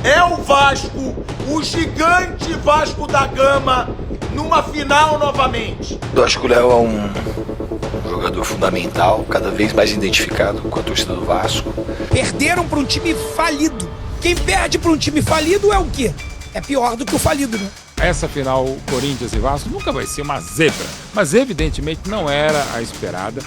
É o Vasco, o gigante Vasco da Gama, numa final novamente. Eu acho que o Léo é um jogador fundamental, cada vez mais identificado com a torcida do Vasco. Perderam para um time falido. Quem perde para um time falido é o quê? É pior do que o falido, né? Essa final, Corinthians e Vasco, nunca vai ser uma zebra, mas evidentemente não era a esperada.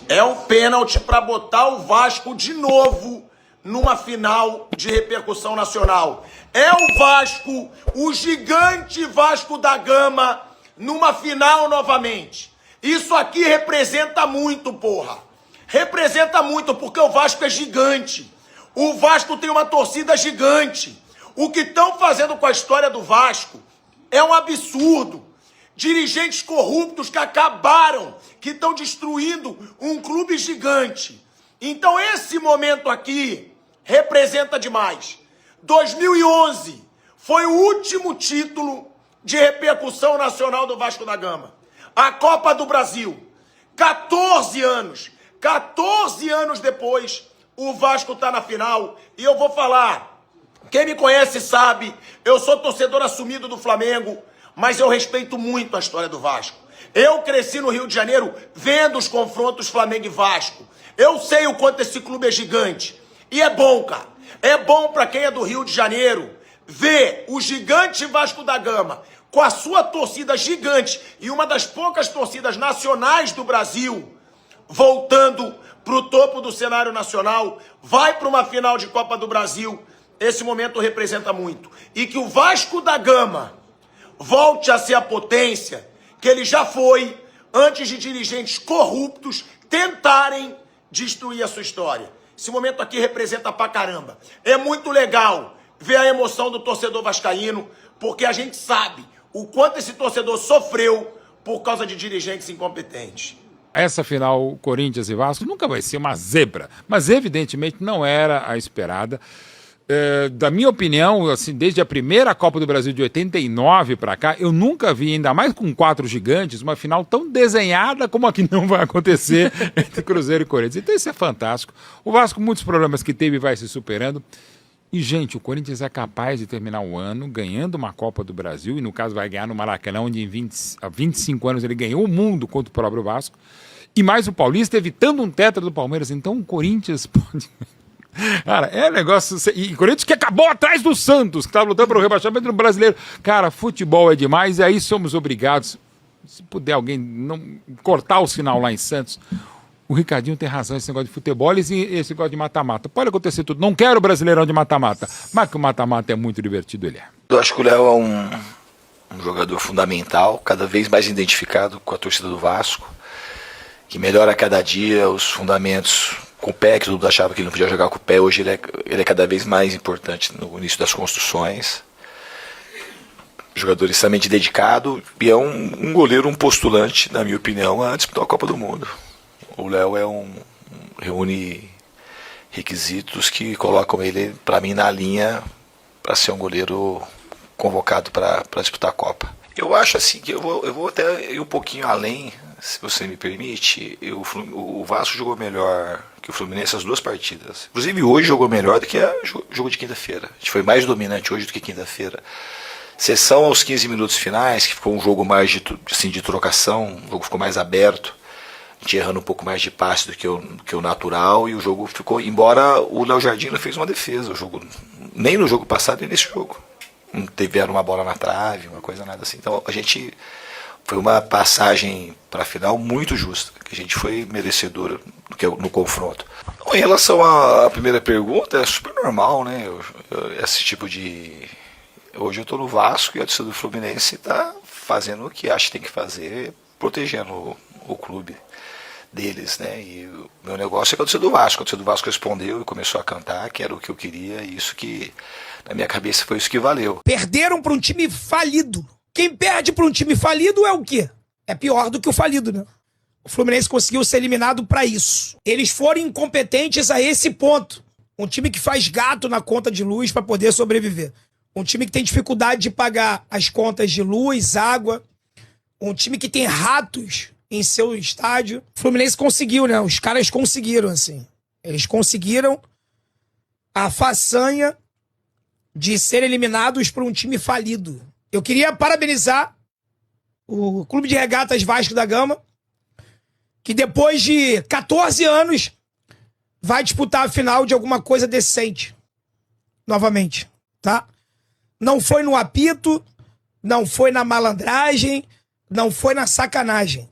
É um pênalti para botar o Vasco de novo numa final de repercussão nacional. É o Vasco, o gigante Vasco da Gama, numa final novamente. Isso aqui representa muito, porra. Representa muito, porque o Vasco é gigante. O Vasco tem uma torcida gigante. O que estão fazendo com a história do Vasco é um absurdo. Dirigentes corruptos que acabaram, que estão destruindo um clube gigante. Então esse momento aqui representa demais. 2011 foi o último título de repercussão nacional do Vasco da Gama. A Copa do Brasil. 14 anos depois, o Vasco está na final. E eu vou falar, quem me conhece sabe, eu sou torcedor assumido do Flamengo, mas eu respeito muito a história do Vasco. Eu cresci no Rio de Janeiro vendo os confrontos Flamengo e Vasco. Eu sei o quanto esse clube é gigante. E é bom, cara. É bom para quem é do Rio de Janeiro ver o gigante Vasco da Gama com a sua torcida gigante e uma das poucas torcidas nacionais do Brasil voltando para o topo do cenário nacional, vai para uma final de Copa do Brasil. Esse momento representa muito. E que o Vasco da Gama volte a ser a potência que ele já foi antes de dirigentes corruptos tentarem destruir a sua história. Esse momento aqui representa pra caramba. É muito legal ver a emoção do torcedor vascaíno, porque a gente sabe o quanto esse torcedor sofreu por causa de dirigentes incompetentes. Essa final, Corinthians e Vasco, nunca vai ser uma zebra, mas evidentemente não era a esperada. Da minha opinião, assim, desde a primeira Copa do Brasil de 89 para cá, eu nunca vi, ainda mais com 4 gigantes, uma final tão desenhada como a que não vai acontecer entre Cruzeiro e Corinthians. Então isso é fantástico. O Vasco, muitos problemas que teve, vai se superando. E, gente, o Corinthians é capaz de terminar o ano ganhando uma Copa do Brasil, e no caso vai ganhar no Maracanã, onde há 25 anos ele ganhou o mundo contra o próprio Vasco, e mais o Paulista, evitando um tetra do Palmeiras. Então o Corinthians pode... Cara, é negócio... E Corinthians que acabou atrás do Santos, que estava lutando para o rebaixamento do brasileiro. Cara, futebol é demais, e aí somos obrigados, se puder alguém não cortar o sinal lá em Santos. O Ricardinho tem razão, esse negócio de futebol e esse negócio de mata-mata. Pode acontecer tudo. Não quero o Brasileirão de mata-mata, mas que o mata-mata é muito divertido, ele é. Eu acho que o Léo é um jogador fundamental, cada vez mais identificado com a torcida do Vasco, que melhora a cada dia os fundamentos com o pé, que todo mundo achava que ele não podia jogar com o pé. Hoje ele é cada vez mais importante no início das construções. Jogador extremamente dedicado e é um goleiro, um postulante, na minha opinião, a disputar a Copa do Mundo. O Léo reúne requisitos que colocam ele, para mim, na linha para ser um goleiro convocado para disputar a Copa. Eu acho assim que eu vou até ir um pouquinho além, se você me permite. O Vasco jogou melhor que o Fluminense as 2 partidas. Inclusive hoje jogou melhor do que o jogo de quinta-feira. A gente foi mais dominante hoje do que quinta-feira. Exceção aos 15 minutos finais, que ficou um jogo mais de trocação, o jogo ficou mais aberto. A gente errando um pouco mais de passe do que o natural, e o jogo ficou, embora o Léo Jardim não fez uma defesa, nem no jogo passado nem nesse jogo. Não tiveram uma bola na trave, uma coisa nada assim. Então foi uma passagem para a final muito justa, que a gente foi merecedor no confronto. Em relação à primeira pergunta, é super normal, né? Esse tipo de... Hoje eu estou no Vasco e a torcida do Fluminense está fazendo o que acha que tem que fazer, protegendo o clube deles, né? E o meu negócio é com a torcida do Vasco. A torcida do Vasco respondeu e começou a cantar, que era o que eu queria, e isso que, na minha cabeça, foi isso que valeu. Perderam para um time falido. Quem perde para um time falido é o quê? É pior do que o falido, né? O Fluminense conseguiu ser eliminado para isso. Eles foram incompetentes a esse ponto. Um time que faz gato na conta de luz para poder sobreviver. Um time que tem dificuldade de pagar as contas de luz, água. Um time que tem ratos em seu estádio. O Fluminense conseguiu, né? Os caras conseguiram, assim. Eles conseguiram a façanha de ser eliminados por um time falido. Eu queria parabenizar o Clube de Regatas Vasco da Gama, que depois de 14 anos vai disputar a final de alguma coisa decente. Novamente, tá? Não foi no apito, não foi na malandragem, não foi na sacanagem.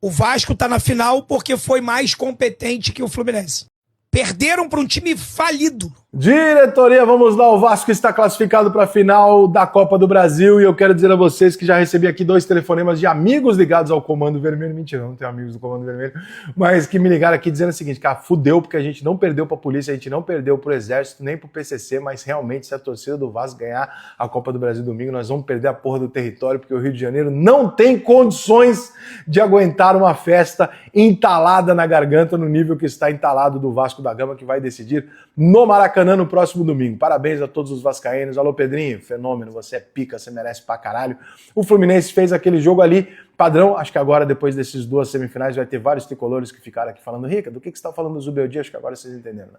O Vasco tá na final porque foi mais competente que o Fluminense. Perderam para um time falido. Diretoria, vamos lá, o Vasco está classificado para a final da Copa do Brasil e eu quero dizer a vocês que já recebi aqui 2 telefonemas de amigos ligados ao Comando Vermelho. Mentira, não tenho amigos do Comando Vermelho, mas que me ligaram aqui dizendo o seguinte, cara, fudeu porque a gente não perdeu para a polícia, a gente não perdeu para o Exército, nem para o PCC, mas realmente se a torcida do Vasco ganhar a Copa do Brasil domingo, nós vamos perder a porra do território porque o Rio de Janeiro não tem condições de aguentar uma festa entalada na garganta no nível que está entalado do Vasco da Gama, que vai decidir no Maracanã no próximo domingo. Parabéns a todos os vascaínos. Alô, Pedrinho, fenômeno, você é pica, você merece pra caralho. O Fluminense fez aquele jogo ali, padrão, acho que agora, depois desses 2 semifinais, vai ter vários tricolores que ficaram aqui falando, Rica, do que você tá falando do Zubeldia? Acho que agora vocês entenderam, né?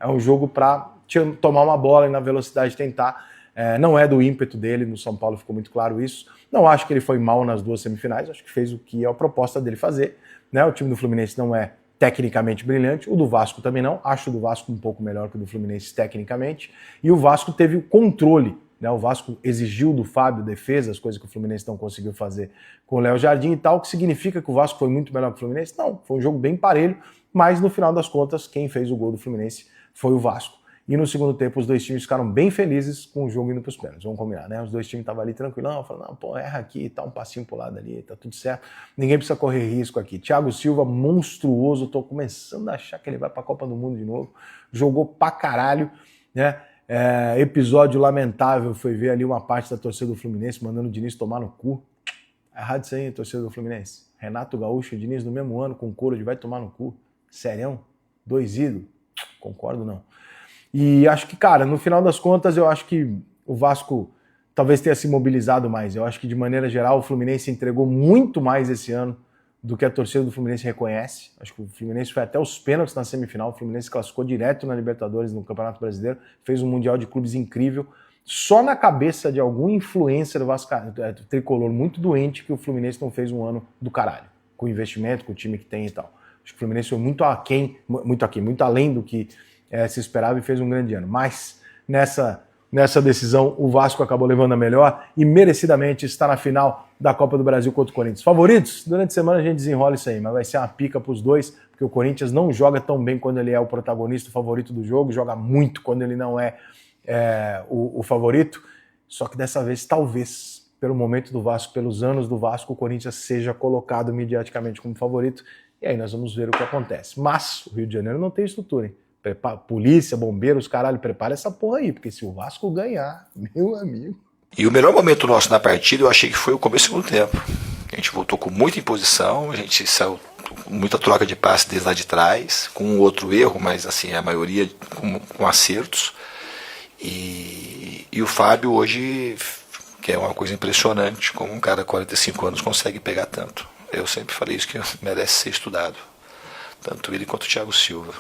É um jogo pra tomar uma bola e na velocidade tentar. Não é do ímpeto dele, no São Paulo ficou muito claro isso. Não acho que ele foi mal nas 2 semifinais, acho que fez o que é a proposta dele fazer, né? O time do Fluminense não é tecnicamente brilhante, o do Vasco também não, acho o do Vasco um pouco melhor que o do Fluminense tecnicamente, e o Vasco teve o controle, né? O Vasco exigiu do Fábio defesas, coisa que o Fluminense não conseguiu fazer com o Léo Jardim e tal, que significa que o Vasco foi muito melhor que o Fluminense? Não, foi um jogo bem parelho, mas no final das contas, quem fez o gol do Fluminense foi o Vasco. E no segundo tempo, os 2 times ficaram bem felizes com o jogo indo para os pênaltis. Vamos combinar, né? Os 2 times estavam ali tranquilão, falando, não, pô, erra aqui, tá um passinho pro lado ali, tá tudo certo. Ninguém precisa correr risco aqui. Thiago Silva, monstruoso, tô começando a achar que ele vai pra Copa do Mundo de novo. Jogou pra caralho, né? Episódio lamentável foi ver ali uma parte da torcida do Fluminense mandando o Diniz tomar no cu. Errado isso aí, torcida do Fluminense. Renato Gaúcho e Diniz no mesmo ano com couro de vai tomar no cu. Serião? 2 ídolos? Concordo não. E acho que, cara, no final das contas, eu acho que o Vasco talvez tenha se mobilizado mais. Eu acho que, de maneira geral, o Fluminense entregou muito mais esse ano do que a torcida do Fluminense reconhece. Acho que o Fluminense foi até os pênaltis na semifinal. O Fluminense classificou direto na Libertadores, no Campeonato Brasileiro. Fez um Mundial de Clubes incrível. Só na cabeça de algum influencer tricolor muito doente que o Fluminense não fez um ano do caralho. Com o investimento, com o time que tem e tal. Acho que o Fluminense foi muito além do que se esperava e fez um grande ano. Mas nessa decisão o Vasco acabou levando a melhor e merecidamente está na final da Copa do Brasil contra o Corinthians. Favoritos? Durante a semana a gente desenrola isso aí, mas vai ser uma pica para os 2, porque o Corinthians não joga tão bem quando ele é o protagonista, o favorito do jogo, joga muito quando ele não é o favorito, só que dessa vez, talvez, pelo momento do Vasco, pelos anos do Vasco, o Corinthians seja colocado mediaticamente como favorito, e aí nós vamos ver o que acontece. Mas o Rio de Janeiro não tem estrutura, hein? Polícia, bombeiros, caralho, prepara essa porra aí, porque se o Vasco ganhar, meu amigo... E o melhor momento nosso na partida, eu achei que foi o começo do segundo tempo. A gente voltou com muita imposição, a gente saiu com muita troca de passe desde lá de trás, com um outro erro, mas assim, a maioria com acertos. E o Fábio hoje, que é uma coisa impressionante, como um cara de 45 anos consegue pegar tanto. Eu sempre falei isso, que merece ser estudado, tanto ele quanto o Thiago Silva.